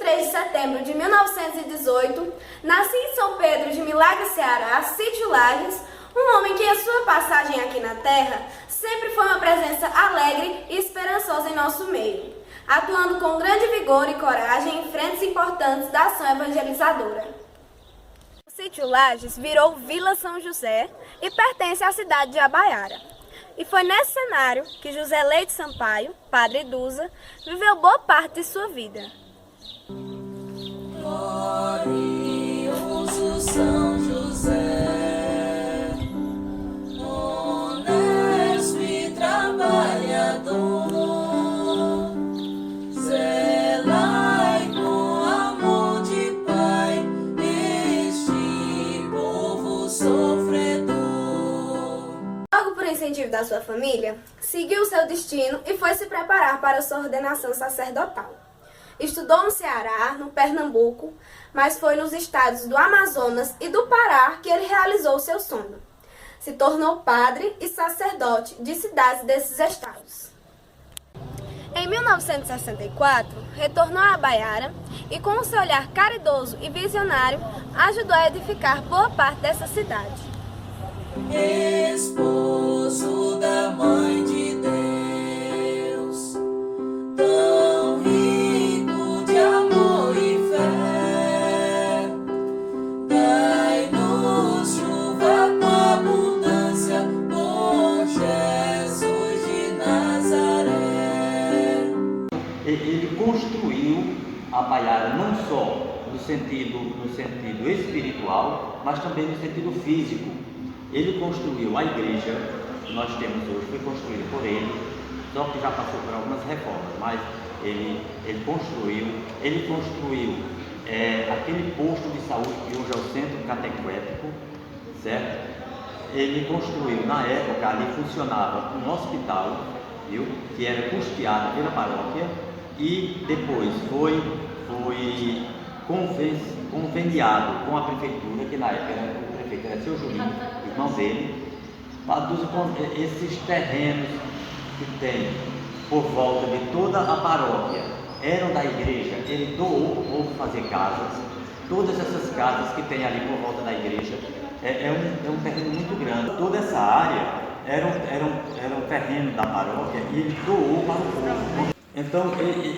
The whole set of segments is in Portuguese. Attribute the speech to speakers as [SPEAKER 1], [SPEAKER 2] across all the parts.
[SPEAKER 1] 23 de setembro de 1918, nascia em São Pedro de Milagre, Ceará, Sítio Lages, um homem que em sua passagem aqui na Terra sempre foi uma presença alegre e esperançosa em nosso meio, atuando com grande vigor e coragem em frentes importantes da ação evangelizadora. O Sítio Lages virou Vila São José e pertence à cidade de Abaiara. E foi nesse cenário que José Leite Sampaio, padre Dusa, viveu boa parte de sua vida.
[SPEAKER 2] Glorioso São José, honesto e trabalhador, zelai com amor de Pai este povo sofredor.
[SPEAKER 1] Logo por incentivo da sua família, seguiu seu destino e foi se preparar para sua ordenação sacerdotal. Estudou no Ceará, no Pernambuco, mas foi nos estados do Amazonas e do Pará que ele realizou seu sonho. Se tornou padre e sacerdote de cidades desses estados. Em 1964, retornou a Abaiara e, com o seu olhar caridoso e visionário, ajudou a edificar boa parte dessa cidade.
[SPEAKER 2] Esposo da Mãe de Deus, tão rico de amor e fé, dai-nos chuva com abundância, por Jesus de Nazaré.
[SPEAKER 3] Ele construiu a Abaiara não só no sentido espiritual, mas também no sentido físico. Ele construiu a igreja que nós temos hoje, foi construída por ele, só que já passou por algumas reformas, mas ele construiu aquele posto de saúde que hoje é o centro catequético, certo? Ele construiu, na época ali funcionava um hospital, viu? Que era custeado pela paróquia, e depois foi conveniado com a prefeitura, que na época o prefeito era seu Julinho, irmão dele, para esses terrenos que tem por volta de toda a paróquia eram da igreja. Ele doou para o povo fazer casas. Todas essas casas que tem ali por volta da igreja é um terreno muito grande. Toda essa área era um terreno da paróquia e ele doou para o povo. Então,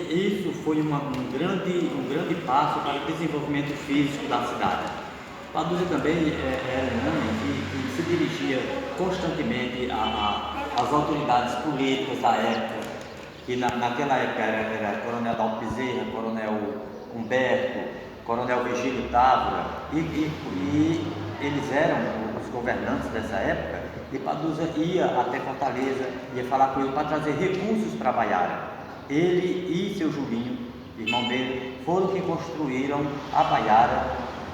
[SPEAKER 3] isso foi um grande passo para o desenvolvimento físico da cidade. Padre Dusa também era um homem que se dirigia constantemente às autoridades políticas da época, que naquela época era Coronel Dalto Bezerra, Coronel Humberto, Coronel Virgílio Távora, e eles eram os governantes dessa época, e Padre Dusa ia até Fortaleza, ia falar com ele para trazer recursos para Abaiara. Ele e seu Julinho, irmão dele, foram que construíram a Abaiara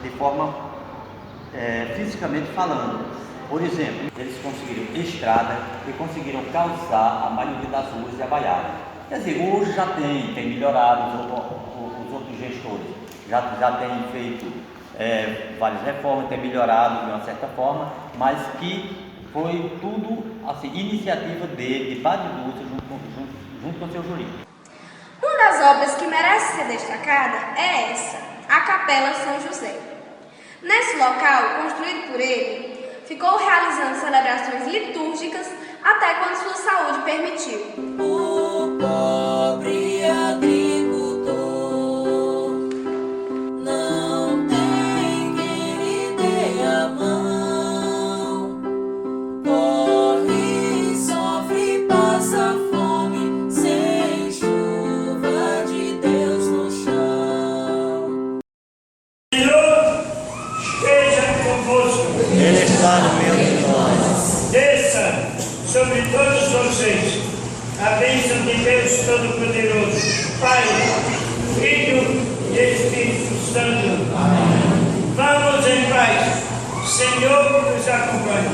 [SPEAKER 3] de forma fisicamente falando. Por exemplo, eles conseguiram estrada e conseguiram calçar a maioria das ruas de Abaiara. Quer dizer, hoje já tem melhorado, os outros gestores já têm feito várias reformas, tem melhorado de uma certa forma, mas que foi tudo assim, iniciativa dele, de Padre Dusa, junto com seu Julinho.
[SPEAKER 1] Uma das obras que merece ser destacada é essa, a Capela São José. Nesse local, construído por ele, ficou realizando celebrações litúrgicas até quando sua saúde permitiu.
[SPEAKER 2] O pobre agricultor não tem quem lhe dê a mão, corre, sofre, passa fome, sem chuva de Deus no chão.
[SPEAKER 4] Senhor, esteja convosco.
[SPEAKER 3] Ele está no meio de nós.
[SPEAKER 4] Desça sobre todos vocês a bênção de Deus Todo-Poderoso, Pai, Filho e Espírito Santo. Amém. Vamos em paz. Senhor nos acompanhe.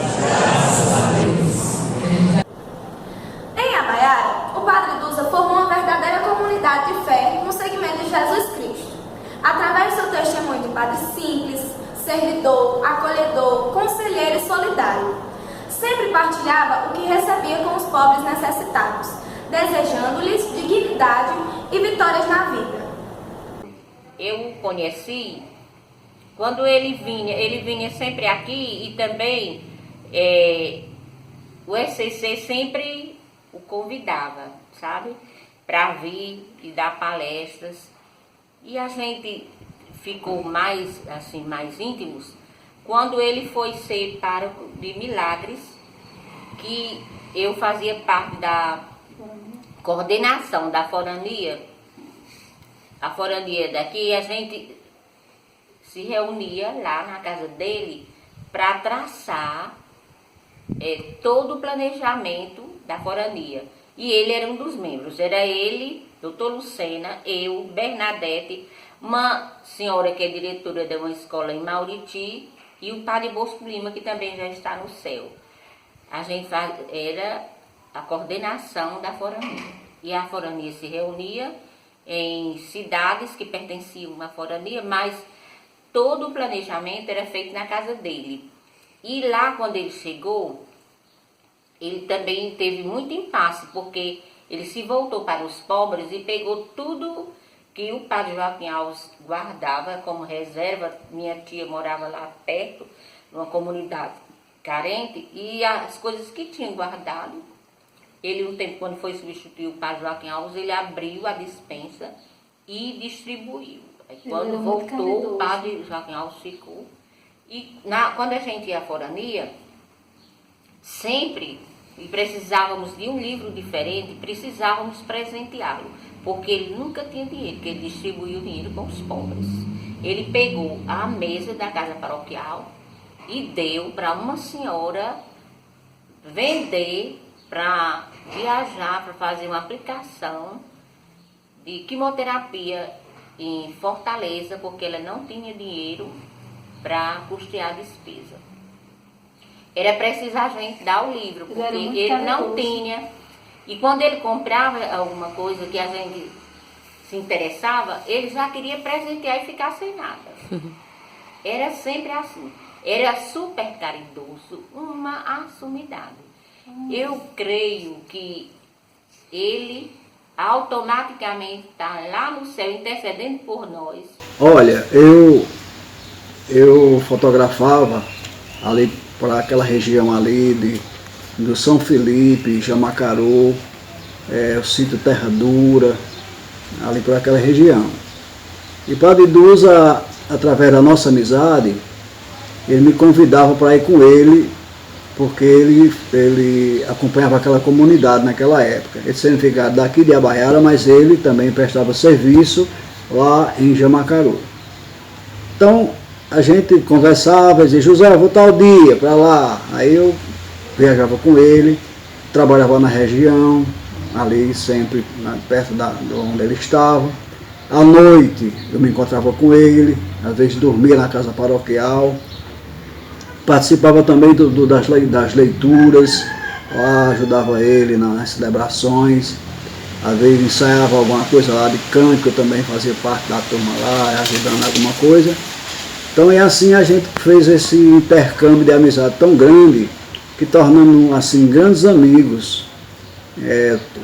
[SPEAKER 1] Em Abaiara, o Padre Dusa formou uma verdadeira comunidade de fé no segmento de Jesus Cristo. Através do seu testemunho de padre simples, servidor, acolhedor, conselheiro e solidário. Sempre partilhava o que recebia com os pobres necessitados, desejando-lhes dignidade e vitórias na vida.
[SPEAKER 5] eu o conheci quando ele vinha sempre aqui e também o ECC sempre o convidava, sabe? Para vir e dar palestras. E a gente ficou mais íntimos quando ele foi ser pároco de Milagres, que eu fazia parte da coordenação da forania. A forania daqui, a gente se reunia lá na casa dele para traçar todo o planejamento da forania. E ele era um dos membros, era ele, doutor Lucena, eu, Bernadette, uma senhora que é diretora de uma escola em Mauriti e o padre Bosco Lima, que também já está no céu. A gente era a coordenação da forania. E a forania se reunia em cidades que pertenciam à forania, mas todo o planejamento era feito na casa dele. E lá, quando ele chegou, ele também teve muito impasse, porque ele se voltou para os pobres e pegou tudo que o padre Joaquim Alves guardava como reserva. Minha tia morava lá perto, numa comunidade carente, e as coisas que tinha guardado, ele, um tempo, quando foi substituir o padre Joaquim Alves, ele abriu a despensa e distribuiu. Aí, quando voltou, o padre Joaquim Alves ficou. E quando a gente ia à forania, sempre, e precisávamos de um livro diferente, precisávamos presenteá-lo, porque ele nunca tinha dinheiro, porque ele distribuiu o dinheiro com os pobres. Ele pegou a mesa da casa paroquial e deu para uma senhora vender, para viajar, para fazer uma aplicação de quimioterapia em Fortaleza, porque ela não tinha dinheiro para custear a despesa. Era preciso a gente dar o livro, porque ele não tinha. E quando ele comprava alguma coisa que a gente se interessava, ele já queria presentear e ficar sem nada. Era sempre assim. Era super caridoso, uma assumidade. Eu creio que ele automaticamente está lá no céu intercedendo por nós.
[SPEAKER 6] Olha, eu fotografava ali para aquela região ali do São Felipe, Jamacaru, o sítio Terra Dura, ali por aquela região. E Padre Duza, através da nossa amizade, ele me convidava para ir com ele, porque ele acompanhava aquela comunidade naquela época. Ele sempre ficava daqui de Abaiara, mas ele também prestava serviço lá em Jamacaru. Então, a gente conversava, dizia, José, vou tal dia para lá. Aí eu viajava com ele, trabalhava na região, ali sempre perto de onde ele estava. À noite eu me encontrava com ele, às vezes dormia na casa paroquial. Participava também das leituras, lá ajudava ele nas celebrações, às vezes ensaiava alguma coisa lá de canto, eu também fazia parte da turma lá, ajudando alguma coisa. Então é assim a gente fez esse intercâmbio de amizade tão grande, que tornamos assim grandes amigos.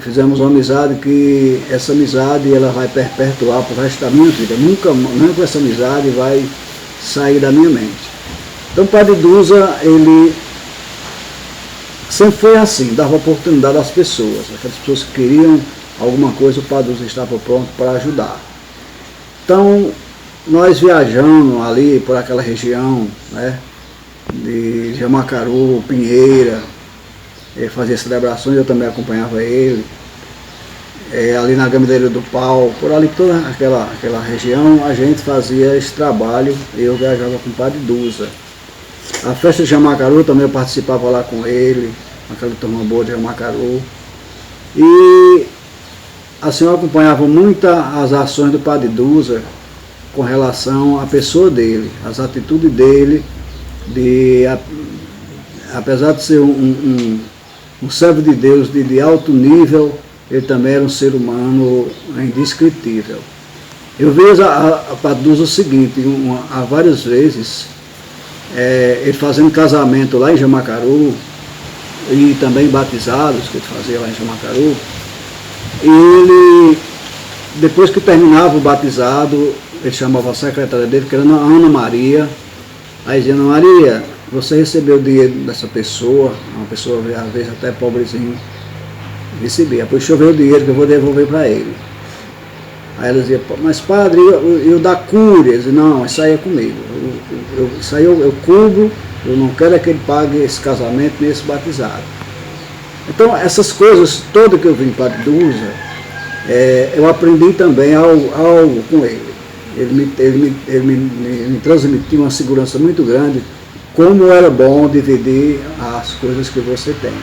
[SPEAKER 6] Fizemos uma amizade que essa amizade ela vai perpetuar para o resto da minha vida. Nunca essa amizade vai sair da minha mente. Então o Padre Duza, ele sempre foi assim, dava oportunidade às pessoas. Aquelas pessoas que queriam alguma coisa, o Padre Duza estava pronto para ajudar. Então, nós viajamos ali por aquela região, né, de Jamacaru, Pinheira, ele fazia celebrações, eu também acompanhava ele. Ali na Gamideira do Pau, por ali toda aquela região, a gente fazia esse trabalho, eu viajava com o Padre Duza. A festa de Jamacaru também eu participava lá com ele, aquela turma boa de Jamacaru. E assim eu acompanhava muito as ações do Padre Duza com relação à pessoa dele, as atitudes dele, apesar de ser um servo de Deus de alto nível, ele também era um ser humano indescritível. Eu vejo a Padre Duza o seguinte, há várias vezes, ele fazendo casamento lá em Jamacaru, e também batizados que ele fazia lá em Jamacaru, e ele, depois que terminava o batizado, ele chamava a secretária dele, que era Ana Maria. Aí dizia: Ana Maria, você recebeu o dinheiro dessa pessoa, uma pessoa às vezes até pobrezinha, recebi. Depois deixa eu ver o dinheiro que eu vou devolver para ele. Aí ela dizia: mas padre, eu da cúria? Eu dizia: não, isso aí é comigo. Isso aí eu cubro, eu não quero é que ele pague esse casamento nem esse batizado. Então essas coisas todas que eu vim para Dusa, eu aprendi também algo com ele. Ele me transmitiu uma segurança muito grande, como era bom dividir as coisas que você tem.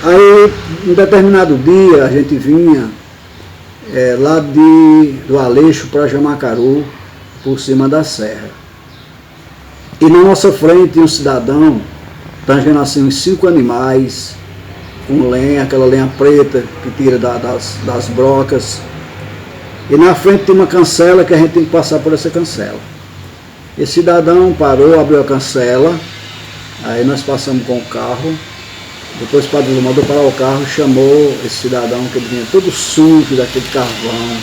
[SPEAKER 6] Aí, um determinado dia, a gente vinha lá do Aleixo para Jamacaru, por cima da serra. E na nossa frente tinha um cidadão, trazendo assim uns 5 animais, com lenha, aquela lenha preta que tira das brocas. E na frente tem uma cancela que a gente tem que passar por essa cancela. Esse cidadão parou, abriu a cancela, aí nós passamos com o carro. Depois o padre mandou parar o carro, chamou esse cidadão, que ele vinha todo sujo daquele carvão.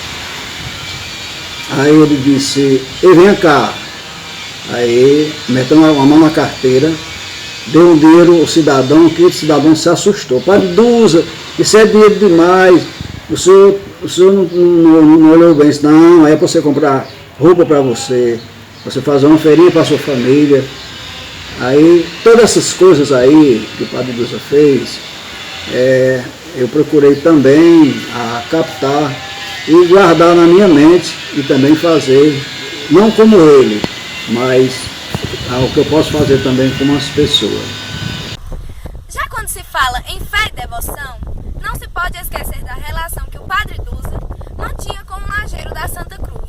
[SPEAKER 6] Aí ele disse: ei, vem cá. Aí meteu uma mão na carteira, deu um dinheiro ao cidadão, que o cidadão se assustou. Padre Dusa, isso é dinheiro demais, o senhor não olhou bem isso. Não, aí é para você comprar roupa para você fazer uma feirinha para a sua família. Aí, todas essas coisas aí que o Padre Dusa fez, eu procurei também captar e guardar na minha mente e também fazer, não como ele, mas o que eu posso fazer também com as pessoas.
[SPEAKER 1] Já quando se fala em fé e devoção, não se pode esquecer da relação que o Padre Dusa mantinha com o lajeiro da Santa Cruz.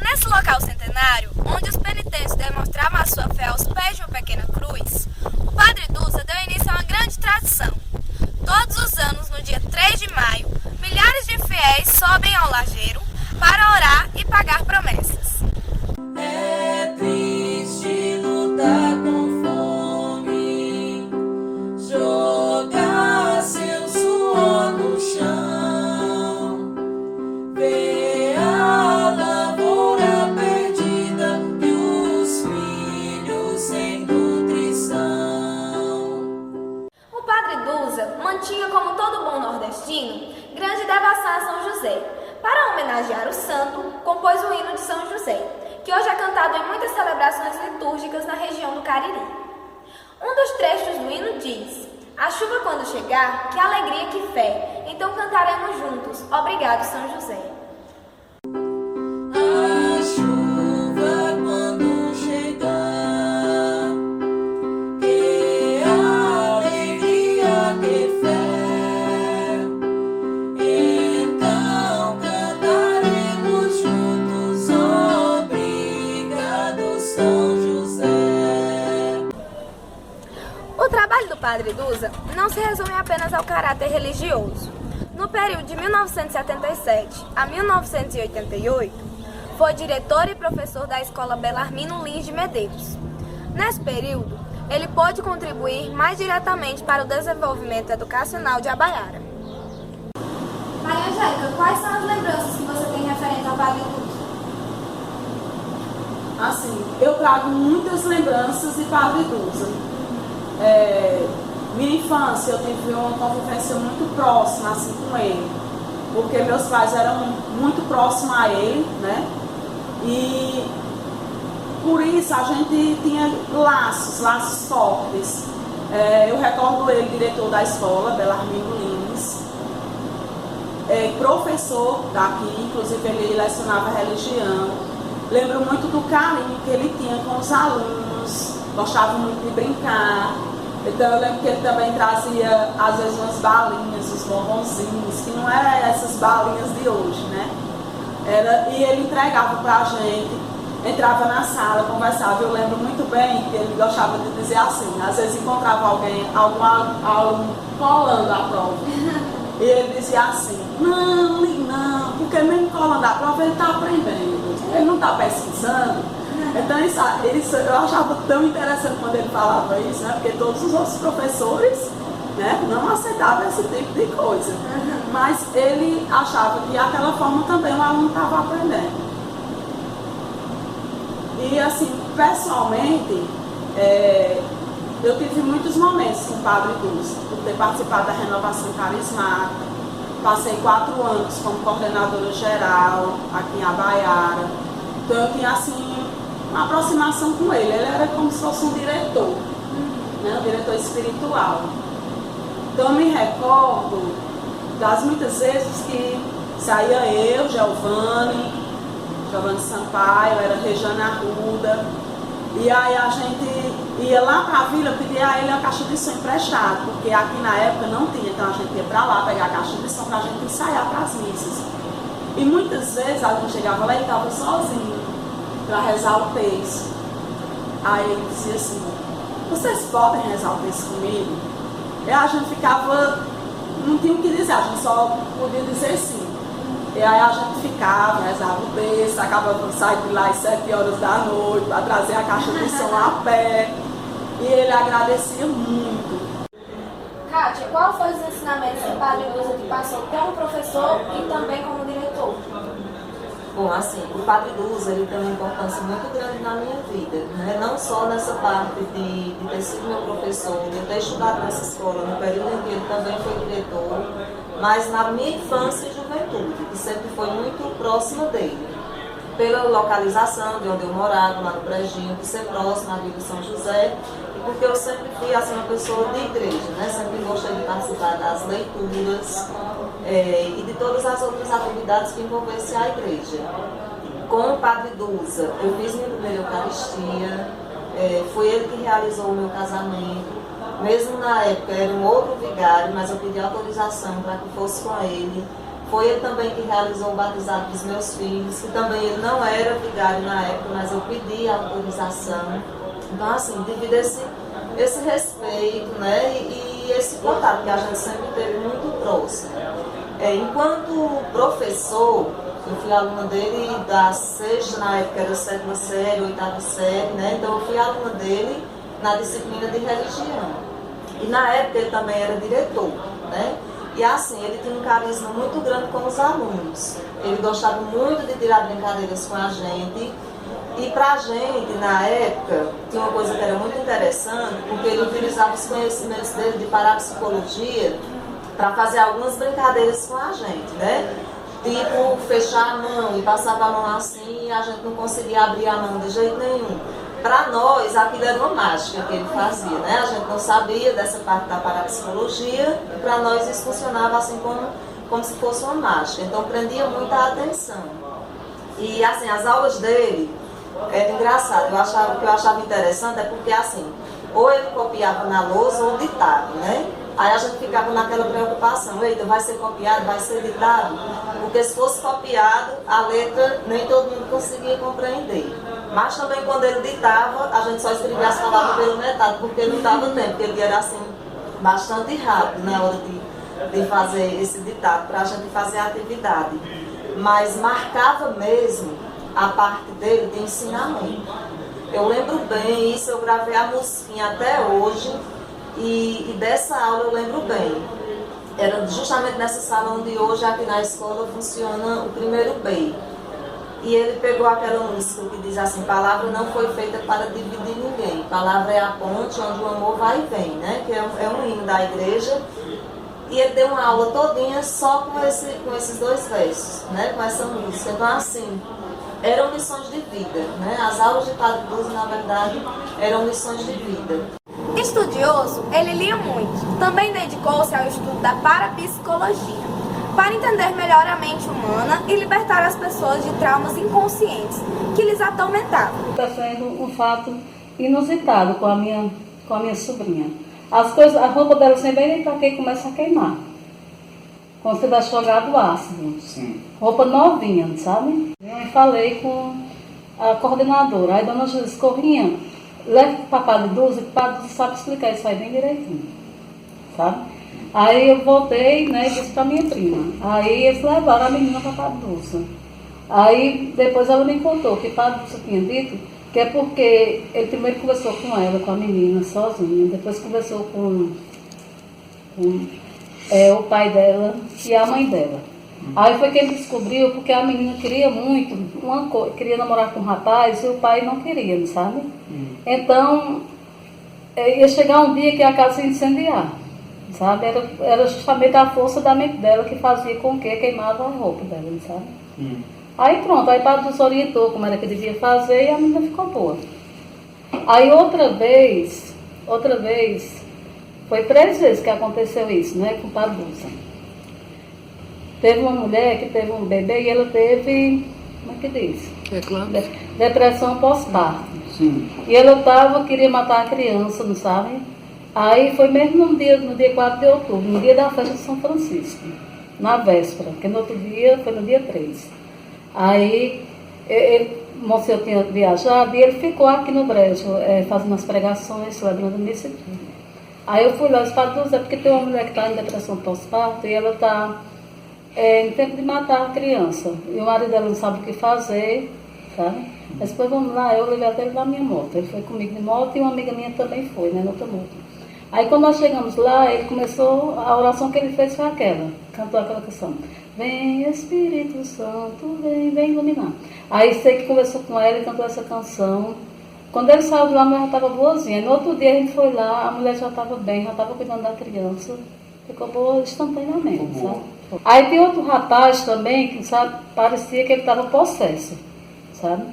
[SPEAKER 1] Nesse local centenário, onde os penitentes demonstravam a sua fé aos pés de uma pequena cruz, o Padre Dusa deu início a uma grande tradição. Todos os anos, no dia 3 de maio, milhares de fiéis sobem ao lajeiro para orar e pagar promessas.
[SPEAKER 2] É triste lutar com fome, jogar seu suor no chão, ver a lavoura perdida e os filhos sem nutrição.
[SPEAKER 1] O Padre Dusa mantinha, como todo bom nordestino, grande devoção a São José. Para homenagear o santo, compôs o hino de São José, que hoje é cantado em muitas celebrações litúrgicas na região do Cariri. Um dos trechos do hino diz: a chuva quando chegar, que alegria, que fé, então cantaremos juntos, obrigado São José.
[SPEAKER 2] A chuva quando chegar, que alegria, que fé, então cantaremos juntos, obrigado São José.
[SPEAKER 1] O trabalho do Padre Dusa não se resume apenas ao caráter religioso. No período de 1977 a 1988, foi diretor e professor da Escola Belarmino Lins de Medeiros. Nesse período, ele pôde contribuir mais diretamente para o desenvolvimento educacional de Abaiara. Maria Angélica, quais são as lembranças que você tem referente ao Padre Dusa?
[SPEAKER 7] Assim, eu trago muitas lembranças de Padre Dusa. Minha infância, eu tive uma convivência muito próxima assim, com ele, porque meus pais eram muito próximos a ele, né? E por isso a gente tinha laços fortes. Eu recordo ele diretor da escola, Belarmino Lins, professor daqui, inclusive ele lecionava religião. Lembro muito do carinho que ele tinha com os alunos, gostava muito de brincar. Então eu lembro que ele também trazia às vezes umas balinhas, uns bombonzinhos, que não eram essas balinhas de hoje, né? E ele entregava pra gente, entrava na sala, conversava. Eu lembro muito bem que ele gostava de dizer assim, às vezes encontrava algum aluno colando a prova. E ele dizia assim: não, porque mesmo colando a prova ele está aprendendo, ele não está pesquisando. Então isso eu achava tão interessante quando ele falava isso, né? Porque todos os outros professores né? Não aceitava esse tipo de coisa. Mas ele achava que daquela forma também o aluno estava aprendendo. E assim, pessoalmente, eu tive muitos momentos com o Padre Dulce, por ter participado da renovação carismática. Passei 4 anos como coordenadora geral aqui em Abaiara. Então eu tinha assim uma aproximação com ele. Ele era como se fosse um diretor, né? Um diretor espiritual. Então eu me recordo das muitas vezes que saía eu, Giovanni Sampaio, era Regiane Arruda, e aí a gente ia lá para a vila pedir a ele uma caixa de som emprestada, porque aqui na época não tinha, então a gente ia para lá pegar a caixa de som para a gente ensaiar para as missas. E muitas vezes a gente chegava lá e estava sozinho para rezar o texto. Aí ele dizia assim: vocês podem rezar o texto comigo? E a gente ficava, não tinha o que dizer, a gente só podia dizer sim. E aí a gente ficava, rezava o texto, acabava saindo de lá às 7 horas da noite para trazer a caixa de som a pé. E ele agradecia muito.
[SPEAKER 1] Kátia, qual foi os ensinamentos que o Padre Dulce te passou como professor e também como diretor?
[SPEAKER 8] Bom, assim, o Padre Dulce, ele tem uma importância muito grande na minha vida, né? Não só nessa parte de ter sido meu professor, de ter estudado nessa escola, no período em que ele também foi diretor, mas na minha infância e juventude, que sempre foi muito próxima dele. Pela localização de onde eu morava, lá no Brejinho, de ser próximo à Vila São José, e porque eu sempre fui assim, uma pessoa de igreja, né? Sempre gostei de participar das leituras e de todas as outras atividades que envolvessem a igreja. Com o Padre Dulce, eu fiz minha primeira Eucaristia, foi ele que realizou o meu casamento. Mesmo na época era um outro vigário, mas eu pedi autorização para que fosse com ele. Foi ele também que realizou o batizado dos meus filhos, que também ele não era vigário na época, mas eu pedi autorização. Então, assim, devido a esse respeito, né, e esse contato que a gente sempre teve muito próximo. Enquanto professor, eu fui aluna dele da 6ª, na época era 7ª série, 8ª série, né, então eu fui aluna dele na disciplina de religião. E na época ele também era diretor, né? E assim, ele tinha um carisma muito grande com os alunos. Ele gostava muito de tirar brincadeiras com a gente. E pra gente, na época, tinha uma coisa que era muito interessante, porque ele utilizava os conhecimentos dele de parapsicologia para fazer algumas brincadeiras com a gente, né? Tipo, fechar a mão e passava a mão assim e a gente não conseguia abrir a mão de jeito nenhum. Para nós, aquilo era uma mágica que ele fazia, né? A gente não sabia dessa parte da parapsicologia e para nós isso funcionava assim como se fosse uma mágica. Então, prendia muita atenção. E, assim, as aulas dele eram engraçadas. O que eu achava interessante é porque, assim, ou ele copiava na lousa ou ditava, né? Aí a gente ficava naquela preocupação: eita, vai ser copiado, vai ser ditado? Porque se fosse copiado, a letra nem todo mundo conseguia compreender. Mas também quando ele ditava, a gente só escrevia as palavras pelo metade, porque não dava tempo, porque ele era assim, bastante rápido na hora de fazer esse ditado, para a gente fazer a atividade. Mas marcava mesmo a parte dele de ensinamento. Eu lembro bem isso, eu gravei a musiquinha até hoje, e dessa aula eu lembro bem. Era justamente nessa sala onde hoje aqui na escola funciona o primeiro B. E ele pegou aquela música que diz assim: palavra não foi feita para dividir ninguém, palavra é a ponte onde o amor vai e vem, né? Que é um hino da igreja. E ele deu uma aula todinha só com esses 2 versos, né? Com essa música. Então, assim, eram lições de vida, né? As aulas de Padre Dulce, na verdade, eram lições de vida.
[SPEAKER 1] Estudioso, ele lia muito. Também dedicou-se ao estudo da parapsicologia, para entender melhor a mente humana e libertar as pessoas de traumas inconscientes que lhes atormentavam.
[SPEAKER 9] Está sendo um fato inusitado com a minha sobrinha. A roupa dela sem bem nem para que começa a queimar. Quando você dá jogado ácido. Sim. Roupa novinha, sabe? Eu falei com a coordenadora. Aí dona Júlia disse: Corrinha, leva para o Padre Dulce, que o Padre Dulce sabe explicar isso aí bem direitinho. Sabe? Aí eu voltei, né, e disse para minha prima. Aí eles levaram a menina para o Padre Dulce. Aí depois ela me contou que o Padre Dulce tinha dito que é porque ele primeiro conversou com ela, com a menina, sozinha. Depois conversou com o pai dela e a mãe dela. Aí foi que ele descobriu, porque a menina queria muito, queria namorar com um rapaz e o pai não queria, sabe? Então, ia chegar um dia que a casa ia incendiar, sabe? Era justamente a força da mente dela que fazia com que queimava a roupa dela, sabe? Aí pronto, aí o padre nos orientou como era que devia fazer e a menina ficou boa. Aí outra vez, foi 3 vezes que aconteceu isso, né, com o padre Lúcia. Teve uma mulher que teve um bebê e ela teve, como é que diz? Depressão pós-parto. E ela queria matar a criança, não sabe? Aí foi mesmo no dia 4 de outubro, no dia da festa de São Francisco, na véspera, que no outro dia foi no dia 3. Aí o moço tinha viajado e ele ficou aqui no Brejo, fazendo as pregações, celebrando a missa e tudo. Aí eu fui lá, os padres, porque tem uma mulher que está em depressão pós-parto e ela está em tempo de matar a criança. E o marido dela não sabe o que fazer, sabe? Mas depois vamos lá, eu levei até ele na minha moto. Ele foi comigo de moto e uma amiga minha também foi, né, na outra moto. Aí quando nós chegamos lá, ele começou, a oração que ele fez foi aquela, cantou aquela canção. Vem Espírito Santo, vem iluminar. Aí sei que conversou com ela e cantou essa canção. Quando ele saiu de lá, a mulher já estava boazinha. No outro dia a gente foi lá, a mulher já estava bem, já estava cuidando da criança. Ficou boa instantaneamente, sabe? Aí tem outro rapaz também, que sabe, parecia que ele estava possesso, sabe?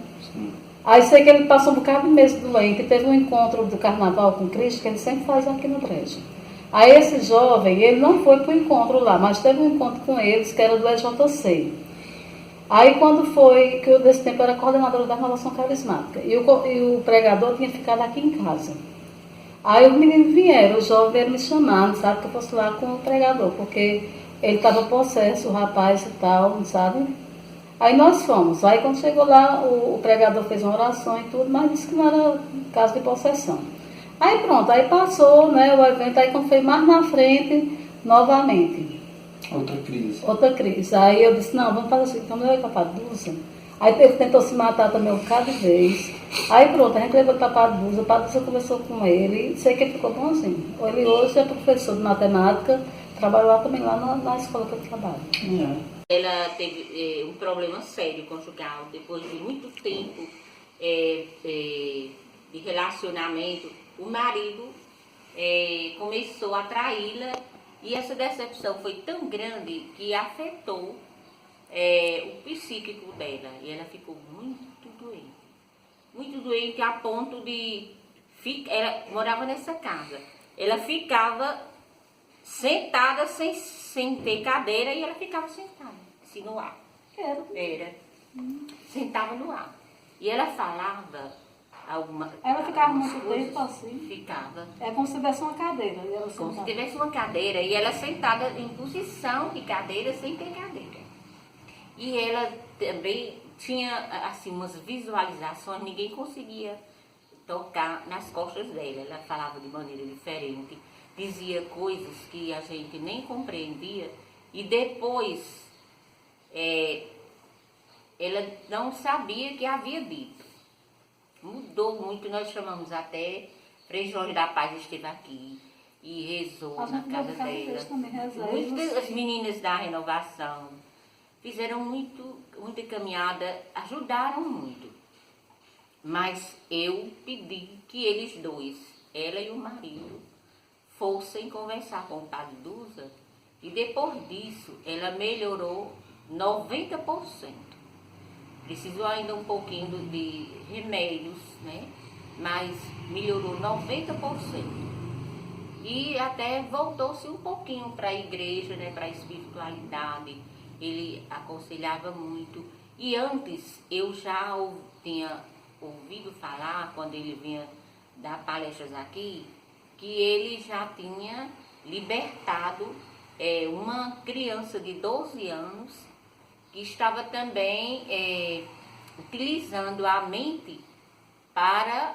[SPEAKER 9] Aí sei que ele passou um bocado de mês doente, teve um encontro do carnaval com Cristo, que ele sempre faz aqui no Brejo. Aí esse jovem, ele não foi para o encontro lá, mas teve um encontro com eles, que era do EJC. Aí quando foi, que eu desse tempo era coordenadora da renovação carismática, e o pregador tinha ficado aqui em casa. Aí os meninos vieram, os jovens vieram me chamar, sabe, que eu fosse lá com o pregador, porque ele estava possesso, o rapaz e tal, sabe? Aí nós fomos. Aí quando chegou lá, o pregador fez uma oração e tudo, mas disse que não era caso de possessão. Aí pronto, aí passou, né, o evento, aí quando foi mais na frente, novamente. Outra crise. Aí eu disse, não, vamos fazer assim, então eu ia para a Padusa. Aí ele tentou se matar também um bocado de vez. Aí pronto, a gente levou para a Padusa conversou com ele, sei que ele ficou bonzinho. Ele hoje é professor de matemática, trabalha lá também, lá na escola que eu trabalho.
[SPEAKER 5] Ela teve um problema sério conjugal, depois de muito tempo de relacionamento, o marido começou a traí-la e essa decepção foi tão grande que afetou o psíquico dela e ela ficou muito doente a ponto de ela morava nessa casa, ela ficava sentada sem ter cadeira e ela ficava sentada, assim no ar. Era. Sentava no ar. E ela falava
[SPEAKER 9] Ela ficava muito tempo assim.
[SPEAKER 5] Ficava.
[SPEAKER 9] É como se tivesse uma cadeira. E ela
[SPEAKER 5] como se tivesse uma cadeira e ela sentada em posição de cadeira sem ter cadeira. E ela também tinha assim umas visualizações, ninguém conseguia tocar nas costas dela. Ela falava de maneira diferente. Dizia coisas que a gente nem compreendia e depois ela não sabia que havia dito. Mudou muito, nós chamamos até Frei Jorge da Paz esteve aqui e rezou na casa dela. Muitas meninas da renovação fizeram muita caminhada, ajudaram muito. Mas eu pedi que eles dois, ela e o marido, fossem conversar com o padre Dusa e depois disso ela melhorou 90%. Precisou ainda um pouquinho de remédios, né? Mas melhorou 90%. E até voltou-se um pouquinho para a igreja, né? Para a espiritualidade. Ele aconselhava muito. E antes eu já tinha ouvido falar, quando ele vinha dar palestras aqui, que ele já tinha libertado uma criança de 12 anos que estava também utilizando a mente para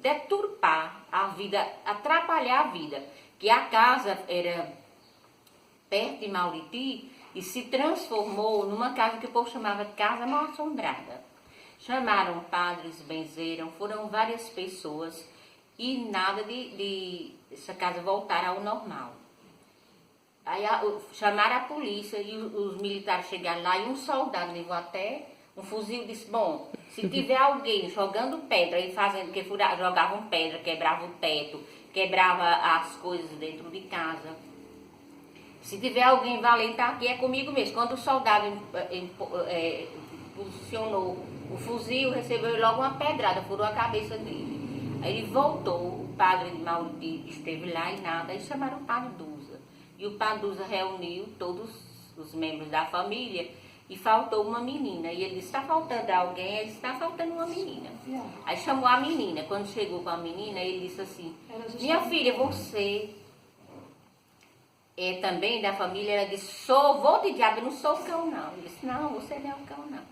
[SPEAKER 5] deturpar a vida, atrapalhar a vida. Que a casa era perto de Mauriti e se transformou numa casa que o povo chamava de Casa Mal Assombrada. Chamaram padres, benzeram, foram várias pessoas e nada de essa casa voltar ao normal. Aí chamaram a polícia e os militares chegaram lá e um soldado levou até um fuzil e disse, bom, se tiver alguém jogando pedra e fazendo, que jogavam pedra, quebrava o teto, quebrava as coisas dentro de casa. Se tiver alguém valente aqui, é comigo mesmo. Quando o soldado posicionou o fuzil, recebeu logo uma pedrada, furou a cabeça dele. Aí ele voltou, o padre de Mauriti esteve lá e nada, aí chamaram o padre Duza. E o padre Duza reuniu todos os membros da família e faltou uma menina. E ele disse, está faltando alguém? Ele disse, está faltando uma menina. Aí chamou a menina. Quando chegou com a menina, ele disse assim, minha filha, você é também da família? Ela disse, sou, vou de diabo, eu não sou cão não. Ele disse, não, você não é um cão não.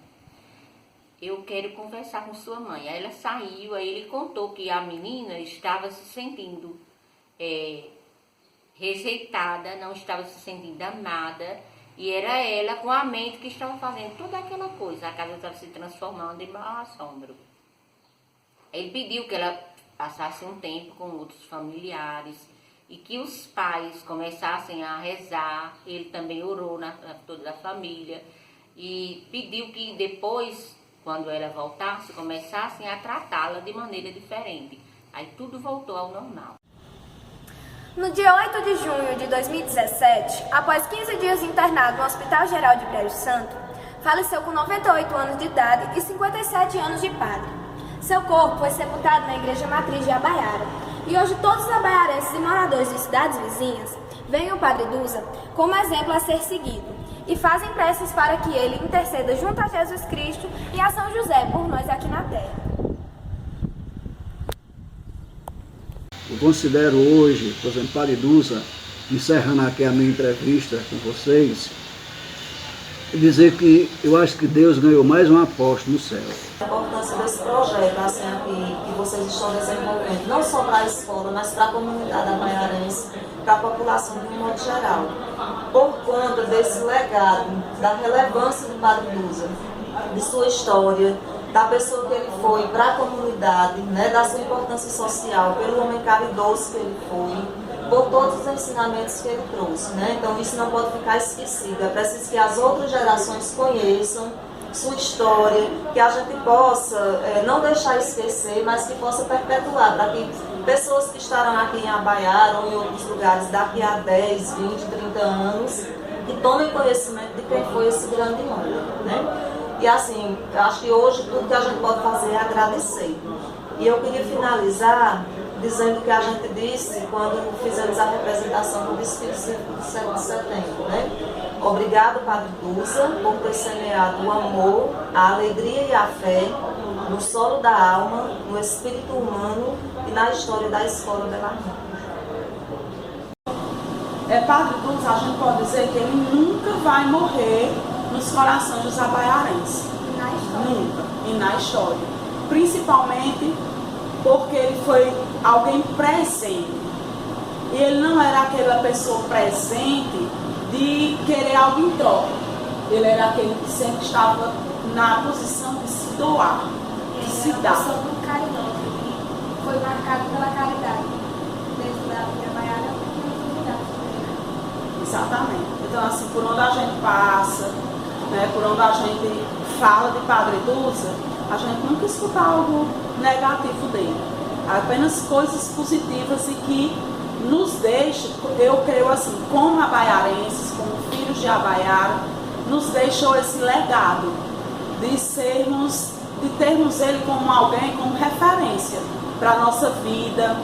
[SPEAKER 5] Eu quero conversar com sua mãe. Aí ela saiu, aí ele contou que a menina estava se sentindo rejeitada, não estava se sentindo amada, e era ela com a mente que estava fazendo toda aquela coisa. A casa estava se transformando em mau assombro. Ele pediu que ela passasse um tempo com outros familiares e que os pais começassem a rezar. Ele também orou na toda a família e pediu que depois, quando ela voltasse, começassem a tratá-la de maneira diferente. Aí tudo voltou ao normal.
[SPEAKER 1] No dia 8 de junho de 2017, após 15 dias internado no Hospital Geral de Brejo Santo, faleceu com 98 anos de idade e 57 anos de padre. Seu corpo foi sepultado na Igreja Matriz de Abaiara, e hoje todos os abaiarenses e moradores de cidades vizinhas veem o padre Duza como exemplo a ser seguido e fazem preces para que ele interceda junto a Jesus Cristo e a São José por nós aqui na terra.
[SPEAKER 6] Eu considero hoje, por exemplo, Padre Duza, encerrando aqui a minha entrevista com vocês, dizer que eu acho que Deus ganhou mais um apóstolo no céu.
[SPEAKER 8] A importância desse projeto assim, aqui, que vocês estão desenvolvendo, não só para a escola, mas para a comunidade abaiarense, para a população de um modo geral, por conta desse legado, da relevância do Padre Duza, de sua história, da pessoa que ele foi para a comunidade, né, da sua importância social, pelo homem caridoso que ele foi, por todos os ensinamentos que ele trouxe. Né? Então isso não pode ficar esquecido, é preciso que as outras gerações conheçam sua história, que a gente possa não deixar esquecer, mas que possa perpetuar, para que pessoas que estarão aqui em Abaiara ou em outros lugares daqui a 10, 20, 30 anos, que tomem conhecimento de quem foi esse grande homem. Né? E assim, acho que hoje tudo que a gente pode fazer é agradecer. E eu queria finalizar dizendo o que a gente disse quando fizemos a representação do desfile do 7 de setembro. Né? Obrigado, Padre Duza, por ter semeado o amor, a alegria e a fé no solo da alma, no espírito humano e na história da Escola Bela Rita.
[SPEAKER 7] Padre Duza, a gente pode dizer que ele nunca vai morrer nos corações dos abaiarenses. Nunca. E na história. Principalmente porque ele foi alguém presente. E ele não era aquela pessoa presente de querer algo em troca. Ele era aquele que sempre estava na posição de se doar, de se dar.
[SPEAKER 1] Uma pessoa muito caridosa, que foi marcado pela caridade. Dentro da minha Abaiara,
[SPEAKER 7] exatamente. Então, assim, por onde a gente passa, né, por onde a gente fala de Padre Duza, a gente nunca escuta algo negativo dele. Apenas coisas positivas e que nos deixam, eu creio assim, como abaiarenses, como filhos de Abaiara, nos deixou esse legado de termos ele como alguém, como referência para a nossa vida,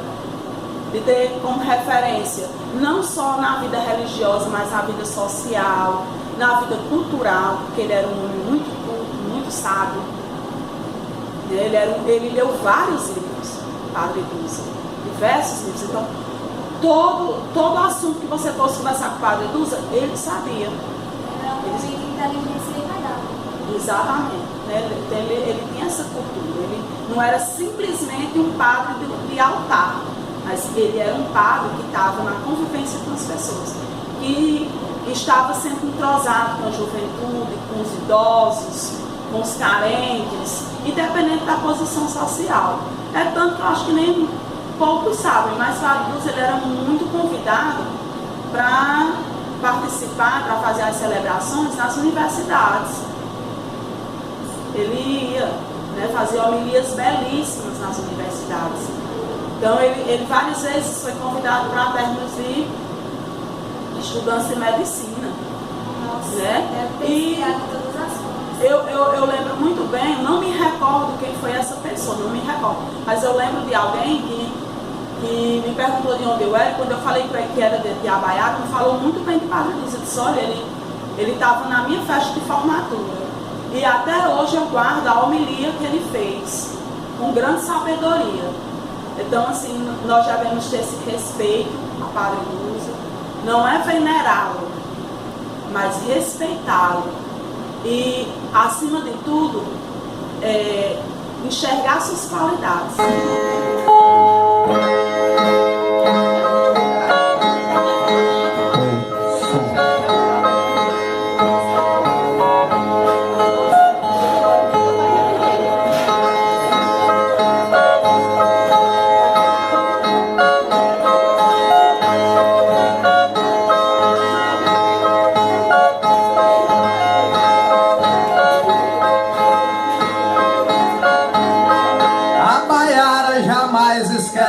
[SPEAKER 7] de ter como referência não só na vida religiosa, mas na vida social, na vida cultural, porque ele era um homem muito culto, muito sábio. Ele leu vários livros, Padre Duza, diversos livros. Então, todo assunto que você fosse conversar com o Padre Duza, ele sabia.
[SPEAKER 1] Era um homem de inteligência inegável.
[SPEAKER 7] Exatamente. Né? Ele tinha essa cultura. Ele não era simplesmente um padre de altar, mas ele era um padre que estava na convivência com as pessoas. E estava sempre entrosado com a juventude, com os idosos, com os carentes, independente da posição social. É tanto que eu acho que nem poucos sabem, mas o Padre Dulce ele era muito convidado para participar, para fazer as celebrações nas universidades. Ele ia, né, fazer homilias belíssimas nas universidades. Então ele várias vezes foi convidado para termos de estudantes de medicina.
[SPEAKER 1] Nossa,
[SPEAKER 7] né?
[SPEAKER 1] E todas as formas.
[SPEAKER 7] Eu lembro muito bem, não me recordo quem foi essa pessoa, não me recordo, mas eu lembro de alguém que me perguntou de onde eu era. Quando eu falei para ele que era de Abaiaca, me falou muito bem de Padre Dulce. Eu disse, olha, ele estava na minha festa de formatura. E até hoje eu guardo a homilia que ele fez, com grande sabedoria. Então, assim, nós devemos ter esse respeito a Padre Dulce. Não é venerá-lo, mas respeitá-lo. E, acima de tudo, enxergar suas qualidades.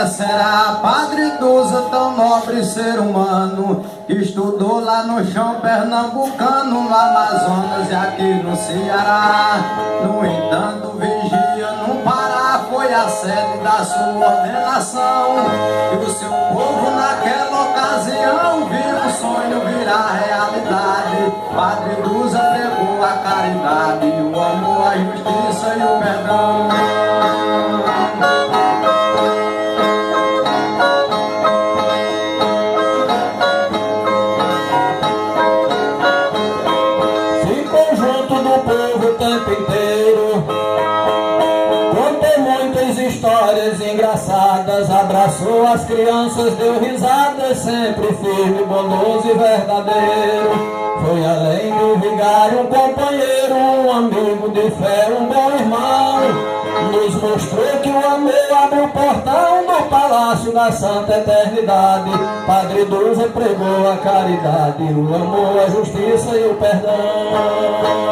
[SPEAKER 10] Será Padre Dulce, tão nobre ser humano, que estudou lá no chão pernambucano, no Amazonas e aqui no Ceará. No entanto, vigia no Pará, foi a sede da sua ordenação. E o seu povo naquela ocasião viu um sonho virar realidade. Padre Dulce pregou a caridade, o amor, a justiça e o perdão.
[SPEAKER 2] Engraçadas, abraçou as crianças, deu risadas, sempre firme, bondoso e verdadeiro. Foi além do vigário, um companheiro, um amigo de fé, um bom irmão. Nos mostrou que o amor abre o portão do palácio da santa eternidade. Padre Dulce pregou a caridade, o amor, a justiça e o perdão.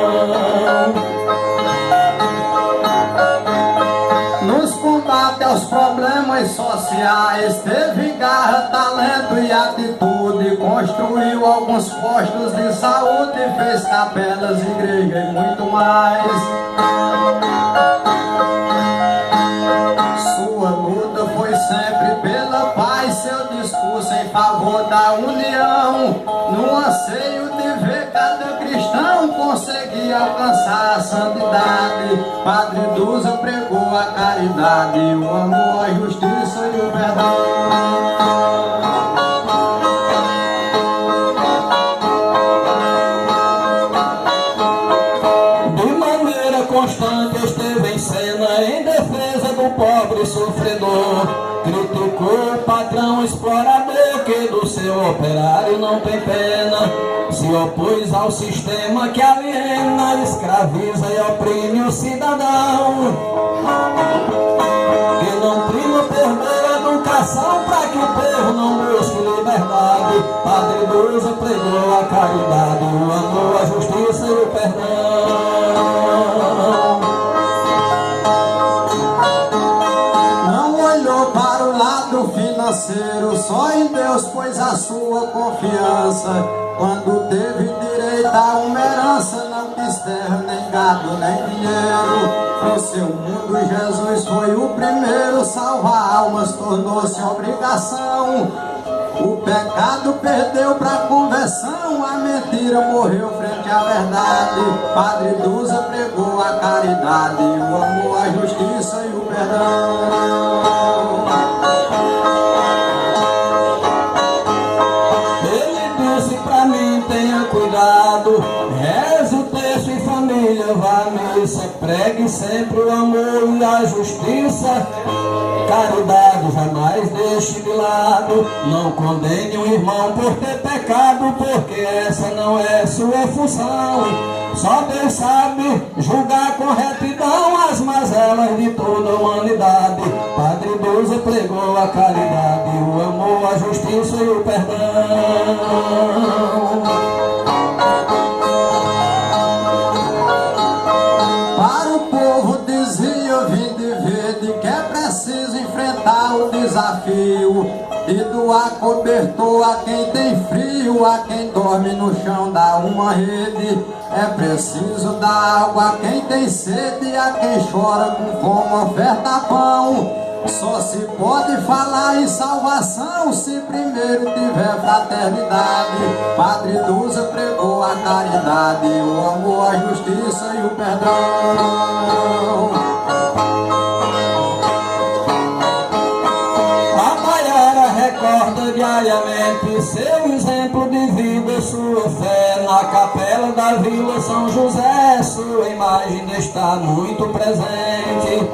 [SPEAKER 10] Combate aos problemas sociais, teve garra, talento e atitude, construiu alguns postos de saúde, fez capelas, igreja e muito mais. Sua luta foi sempre pela paz, seu discurso em favor da união, no anseio de ver cada cristão conseguir alcançar a santidade. Padre Dulce pregou a caridade, o amor, a justiça e o perdão.
[SPEAKER 2] Constante esteve em cena em defesa do pobre sofredor. Criticou o patrão explorador que do seu operário não tem pena. Se opôs ao sistema que aliena, escraviza e oprime o cidadão. Que não prima por meio educação para que o povo não busque liberdade. Padre Dulce pregou a caridade, o amor, a justiça e o perdão.
[SPEAKER 10] Financeiro, só em Deus pôs a sua confiança. Quando teve direito a uma herança, não quis terra, nem gado, nem dinheiro. No seu mundo Jesus foi o primeiro, salvar almas tornou-se obrigação. O pecado perdeu pra conversão, a mentira morreu frente à verdade. Padre Dulce pregou a caridade, o amor, a justiça e o perdão.
[SPEAKER 2] Tenha cuidado, reze o texto em família, vá à missa, pregue sempre o amor e a justiça. Caridade jamais deixe de lado, não condene um irmão por ter pecado, porque essa não é sua função. Só Deus sabe julgar com retidão as mazelas de toda a humanidade. Padre Dulce pregou a caridade, o amor, a justiça e o perdão.
[SPEAKER 10] Para o povo dizia, vinde e vede, que é preciso enfrentar o desafio e doar cobertor a quem tem frio, a quem dorme no chão dá uma rede. É preciso dar água a quem tem sede, a quem chora com fome oferta pão. Só se pode falar em salvação se primeiro tiver fraternidade. Padre Duza pregou a caridade, o amor, a justiça e o perdão.
[SPEAKER 2] A Maiara recorda diariamente seu exemplo de vida, sua fé na capela da Vila São José. Sua imagem está muito presente.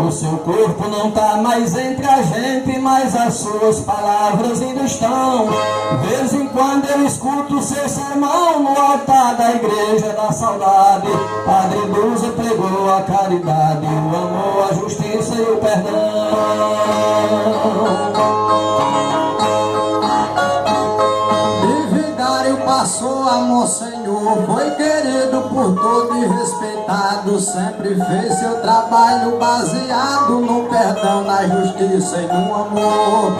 [SPEAKER 2] O seu corpo não está mais entre a gente, mas as suas palavras ainda estão. De vez em quando eu escuto seu sermão no altar da igreja da saudade. Padre Duza pregou a caridade, o amor, a justiça e o perdão.
[SPEAKER 10] Passou a Monsenhor, foi querido por todos e respeitado. Sempre fez seu trabalho baseado no perdão, na justiça e no amor.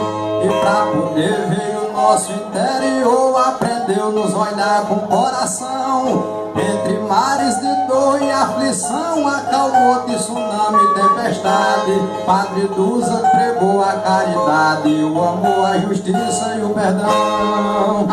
[SPEAKER 10] E pra poder ver o nosso interior, aprendeu nos olhar com coração. Entre mares de dor e aflição, acalmou tsunami e tempestade. Padre Duza pregou a caridade, o amor, a justiça e o perdão.